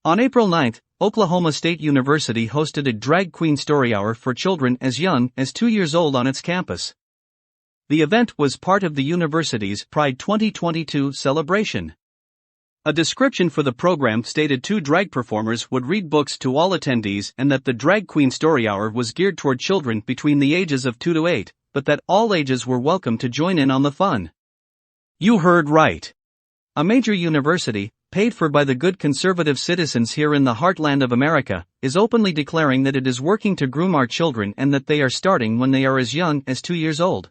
On April 9, Oklahoma State University hosted a drag queen story hour for children as young as 2 years old on its campus. The event was part of the university's Pride 2022 celebration. A description for the program stated 2 drag performers would read books to all attendees and that the drag queen story hour was geared toward children between the ages of 2 to 8, but that all ages were welcome to join in on the fun. You heard right. A major university, paid for by the good conservative citizens here in the heartland of America, is openly declaring that it is working to groom our children and that they are starting when they are as young as 2 years old.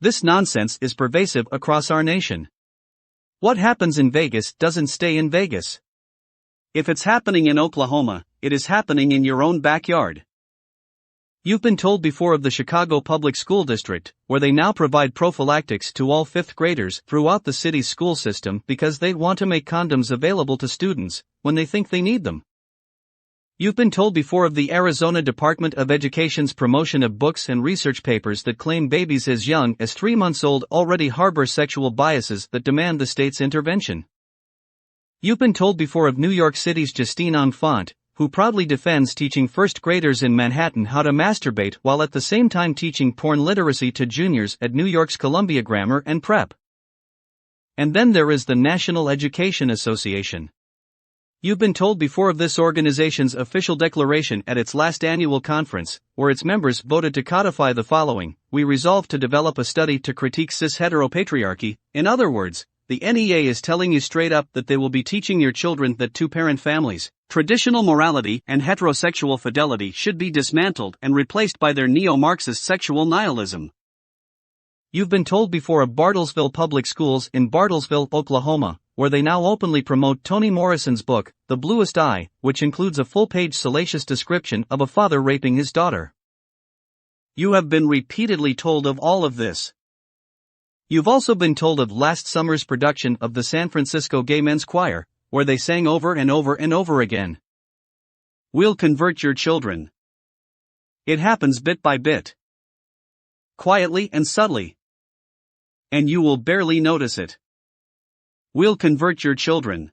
This nonsense is pervasive across our nation. What happens in Vegas doesn't stay in Vegas. If it's happening in Oklahoma, it is happening in your own backyard. You've been told before of the Chicago Public School District, where they now provide prophylactics to all 5th graders throughout the city's school system because they want to make condoms available to students when they think they need them. You've been told before of the Arizona Department of Education's promotion of books and research papers that claim babies as young as 3 months old already harbor sexual biases that demand the state's intervention. You've been told before of New York City's Justine Enfant, who proudly defends teaching 1st graders in Manhattan how to masturbate while at the same time teaching porn literacy to juniors at New York's Columbia Grammar and Prep. And then there is the National Education Association. You've been told before of this organization's official declaration at its last annual conference, where its members voted to codify the following: we resolve to develop a study to critique cis-heteropatriarchy. In other words, the NEA is telling you straight up that they will be teaching your children that 2-parent families, traditional morality and heterosexual fidelity should be dismantled and replaced by their neo-Marxist sexual nihilism. You've been told before of Bartlesville Public Schools in Bartlesville, Oklahoma, where they now openly promote Toni Morrison's book, The Bluest Eye, which includes a full-page salacious description of a father raping his daughter. You have been repeatedly told of all of this. You've also been told of last summer's production of the San Francisco Gay Men's Choir, where they sang over and over and over again, "We'll convert your children." It happens bit by bit, quietly and subtly, and you will barely notice it. We'll convert your children.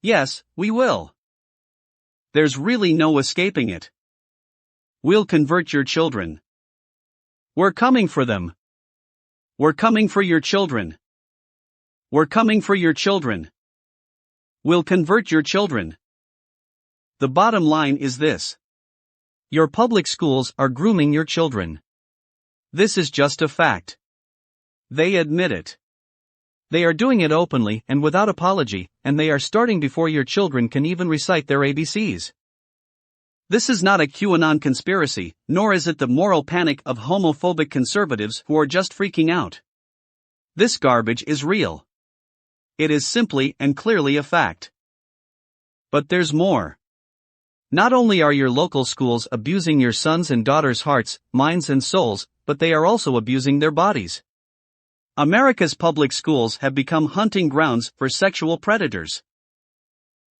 Yes, we will. There's really no escaping it. We'll convert your children. We're coming for them. We're coming for your children. We're coming for your children. We'll convert your children. The bottom line is this: your public schools are grooming your children. This is just a fact. They admit it. They are doing it openly and without apology, and they are starting before your children can even recite their ABCs. This is not a QAnon conspiracy, nor is it the moral panic of homophobic conservatives who are just freaking out. This garbage is real. It is simply and clearly a fact. But there's more. Not only are your local schools abusing your sons' and daughters' hearts, minds and souls, but they are also abusing their bodies. America's public schools have become hunting grounds for sexual predators.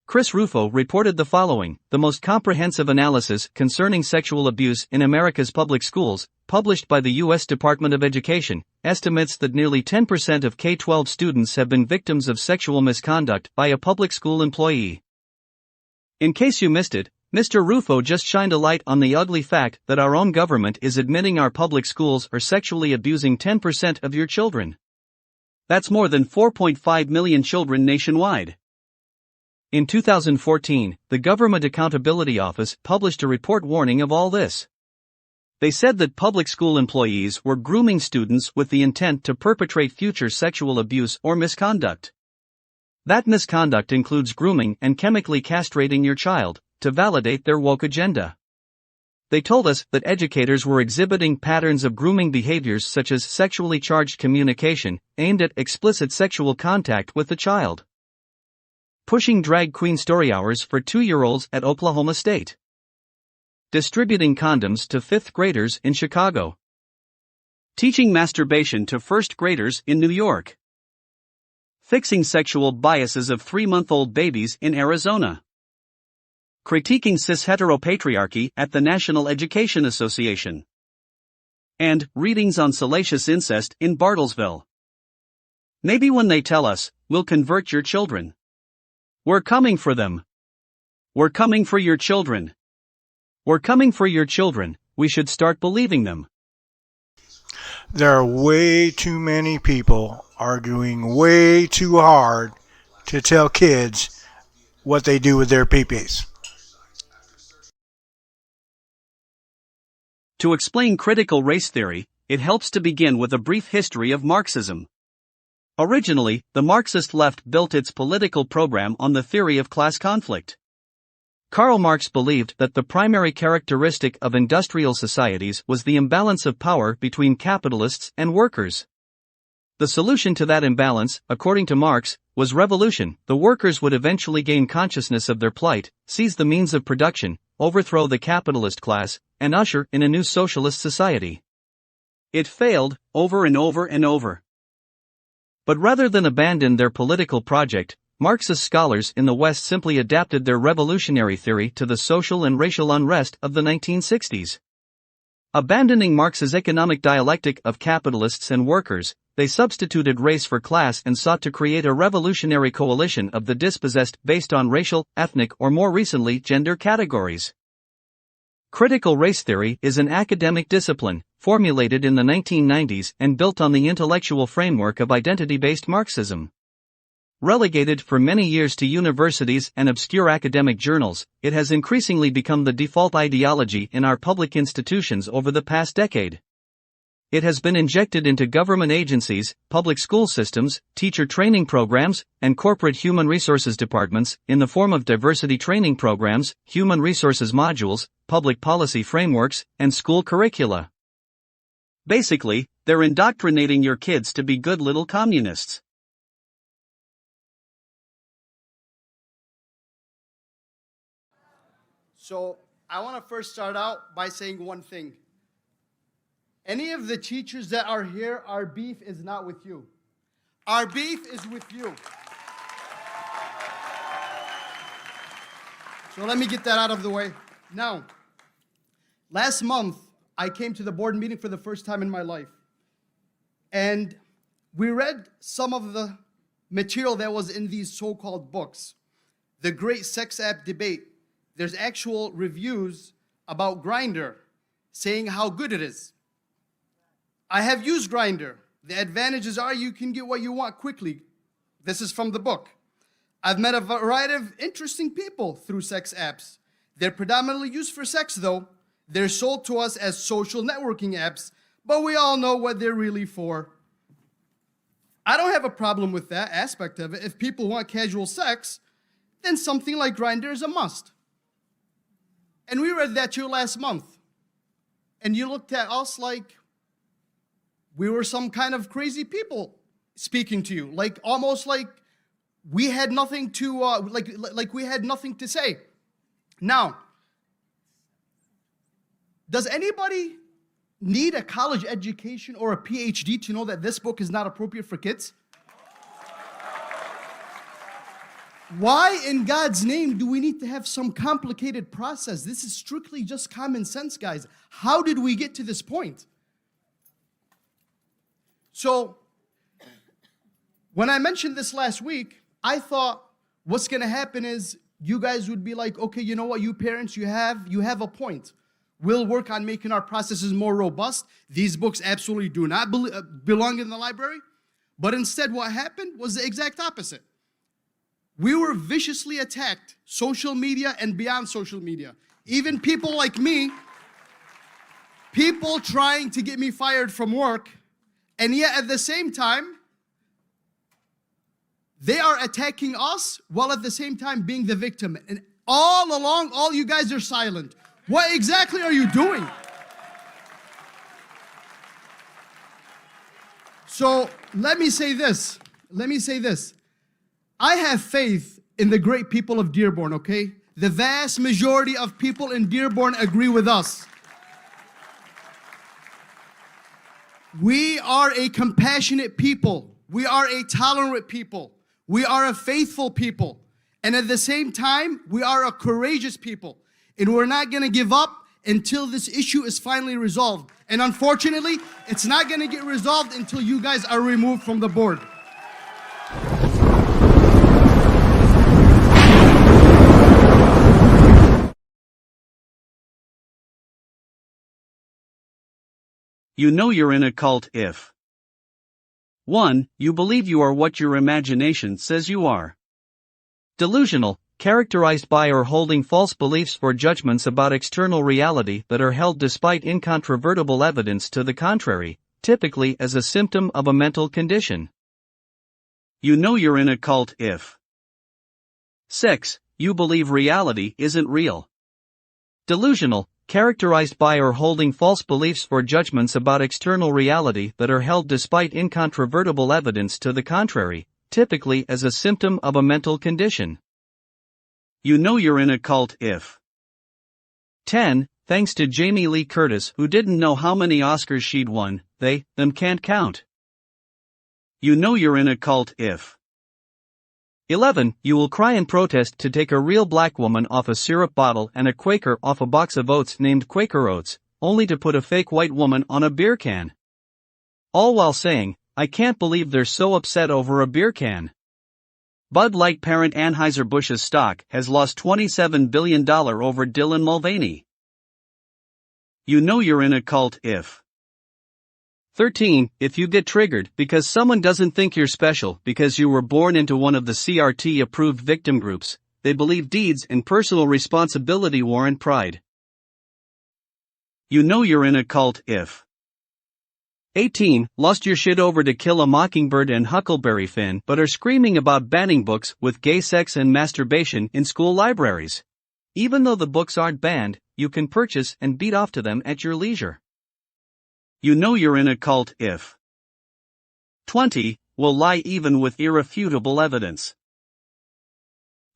Chris Rufo reported the following: the most comprehensive analysis concerning sexual abuse in America's public schools, published by the U.S. Department of Education, estimates that nearly 10% of K-12 students have been victims of sexual misconduct by a public school employee. In case you missed it, Mr. Rufo just shined a light on the ugly fact that our own government is admitting our public schools are sexually abusing 10% of your children. That's more than 4.5 million children nationwide. In 2014, the Government Accountability Office published a report warning of all this. They said that public school employees were grooming students with the intent to perpetrate future sexual abuse or misconduct. That misconduct includes grooming and chemically castrating your child to validate their woke agenda. They told us that educators were exhibiting patterns of grooming behaviors such as sexually charged communication aimed at explicit sexual contact with the child. Pushing drag queen story hours for 2-year-olds at Oklahoma State. Distributing condoms to 5th graders in Chicago. Teaching masturbation to 1st graders in New York. Fixing sexual biases of 3-month-old babies in Arizona. Critiquing cis-heteropatriarchy at the National Education Association. And readings on salacious incest in Bartlesville. Maybe when they tell us, we'll convert your children, We're coming for them. We're coming for your children. We're coming for your children. We should start believing them. There are way too many people arguing way too hard to tell kids what they do with their peepees. To explain critical race theory, it helps to begin with a brief history of Marxism. Originally, the Marxist left built its political program on the theory of class conflict. Karl Marx believed that the primary characteristic of industrial societies was the imbalance of power between capitalists and workers. The solution to that imbalance, according to Marx, was revolution. The workers would eventually gain consciousness of their plight, seize the means of production, overthrow the capitalist class, and usher in a new socialist society. It failed, over and over and over. But rather than abandon their political project, Marxist scholars in the West simply adapted their revolutionary theory to the social and racial unrest of the 1960s. Abandoning Marx's economic dialectic of capitalists and workers, they substituted race for class and sought to create a revolutionary coalition of the dispossessed based on racial, ethnic, or more recently, gender categories. Critical race theory is an academic discipline, formulated in the 1990s and built on the intellectual framework of identity-based Marxism. Relegated for many years to universities and obscure academic journals, it has increasingly become the default ideology in our public institutions over the past decade. It has been injected into government agencies, public school systems, teacher training programs, and corporate human resources departments, in the form of diversity training programs, human resources modules, public policy frameworks, and school curricula. Basically, they're indoctrinating your kids to be good little communists. So, I want to first start out by saying one thing. Any of the teachers that are here, our beef is not with you. Our beef is with you. So let me get that out of the way. Now, last month, I came to the board meeting for the first time in my life. And we read some of the material that was in these so-called books. The Great Sex App Debate. There's actual reviews about Grindr, saying how good it is. I have used Grindr. The advantages are you can get what you want quickly. This is from the book. I've met a variety of interesting people through sex apps. They're predominantly used for sex though. They're sold to us as social networking apps, but we all know what they're really for. I don't have a problem with that aspect of it. If people want casual sex, then something like Grindr is a must. And we read that to you last month. And you looked at us like we were some kind of crazy people speaking to you, like almost like we had nothing to like we had nothing to say. Now, does anybody need a college education or a PhD to know that this book is not appropriate for kids? Why in God's name do we need to have some complicated process? This is strictly just common sense, guys. How did we get to this point? So, when I mentioned this last week, I thought what's going to happen is you guys would be like, okay, you know what, you parents, you have a point. We'll work on making our processes more robust. These books absolutely do not belong in the library. But instead, what happened was the exact opposite. We were viciously attacked, social media and beyond social media. Even people like me, people trying to get me fired from work, and yet at the same time, they are attacking us while at the same time being the victim. And all along, all you guys are silent. What exactly are you doing? So let me say this. I have faith in the great people of Dearborn, okay? The vast majority of people in Dearborn agree with us. We are a compassionate people. We are a tolerant people. We are a faithful people. And at the same time, we are a courageous people. And we're not going to give up until this issue is finally resolved. And unfortunately, it's not going to get resolved until you guys are removed from the board. You know you're in a cult if 1. You believe you are what your imagination says you are. Delusional, characterized by or holding false beliefs or judgments about external reality that are held despite incontrovertible evidence to the contrary, typically as a symptom of a mental condition. You know you're in a cult if 6. You believe reality isn't real. Delusional, characterized by or holding false beliefs or judgments about external reality that are held despite incontrovertible evidence to the contrary, typically as a symptom of a mental condition. You know you're in a cult if 10. Thanks to Jamie Lee Curtis, who didn't know how many Oscars she'd won, them can't count. You know you're in a cult if 11. You will cry in protest to take a real black woman off a syrup bottle and a Quaker off a box of oats named Quaker Oats, only to put a fake white woman on a beer can. All while saying, I can't believe they're so upset over a beer can. Bud Light parent Anheuser-Busch's stock has lost $27 billion over Dylan Mulvaney. You know you're in a cult if 13. If you get triggered because someone doesn't think you're special because you were born into one of the CRT-approved victim groups, they believe deeds and personal responsibility warrant pride. You know you're in a cult if 18. Lost your shit over To Kill a Mockingbird and Huckleberry Finn but are screaming about banning books with gay sex and masturbation in school libraries. Even though the books aren't banned, you can purchase and beat off to them at your leisure. You know you're in a cult if 20. Will lie even with irrefutable evidence.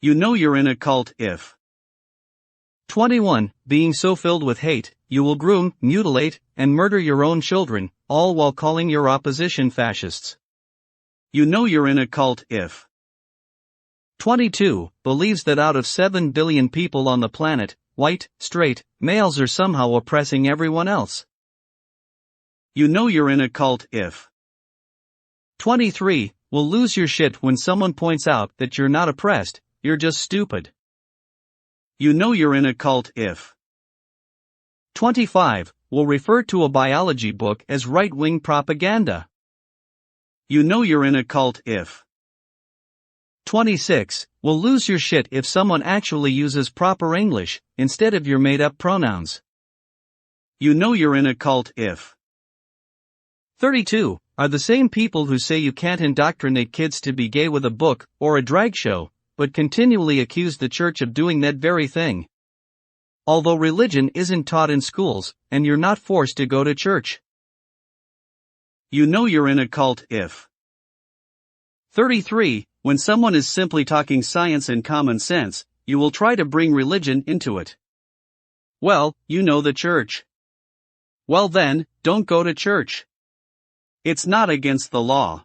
You know you're in a cult if 21. Being so filled with hate, you will groom, mutilate, and murder your own children, all while calling your opposition fascists. You know you're in a cult if 22. Believes that out of 7 billion people on the planet, white, straight, males are somehow oppressing everyone else. You know you're in a cult if 23. Will lose your shit when someone points out that you're not oppressed, you're just stupid. You know you're in a cult if 25. Will refer to a biology book as right-wing propaganda. You know you're in a cult if 26. Will lose your shit if someone actually uses proper English instead of your made-up pronouns. You know you're in a cult if 32. Are the same people who say you can't indoctrinate kids to be gay with a book or a drag show, but continually accuse the church of doing that very thing. Although religion isn't taught in schools, and you're not forced to go to church. You know you're in a cult if 33. When someone is simply talking science and common sense, you will try to bring religion into it. Well, you know the church. Well then, don't go to church. It's not against the law.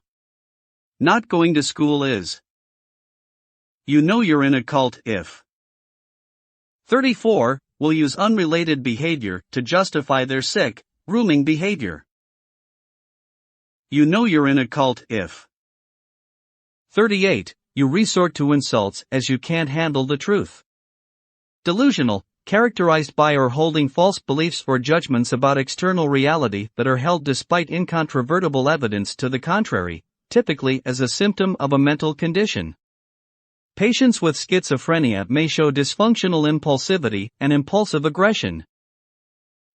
Not going to school is. You know you're in a cult if 34. Will use unrelated behavior to justify their sick, grooming behavior. You know you're in a cult if 38. You resort to insults as you can't handle the truth. Delusional, characterized by or holding false beliefs or judgments about external reality that are held despite incontrovertible evidence to the contrary, typically as a symptom of a mental condition. Patients with schizophrenia may show dysfunctional impulsivity and impulsive aggression.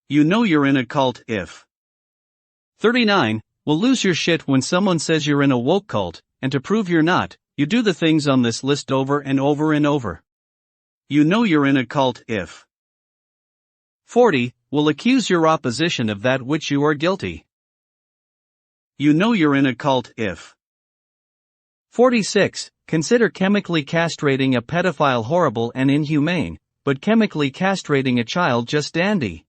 You know you're in a cult if 39. Will lose your shit when someone says you're in a woke cult, and to prove you're not, you do the things on this list over and over and over. You know you're in a cult if 40. Will accuse your opposition of that which you are guilty. You know you're in a cult if 46. Consider chemically castrating a pedophile horrible and inhumane, but chemically castrating a child just dandy.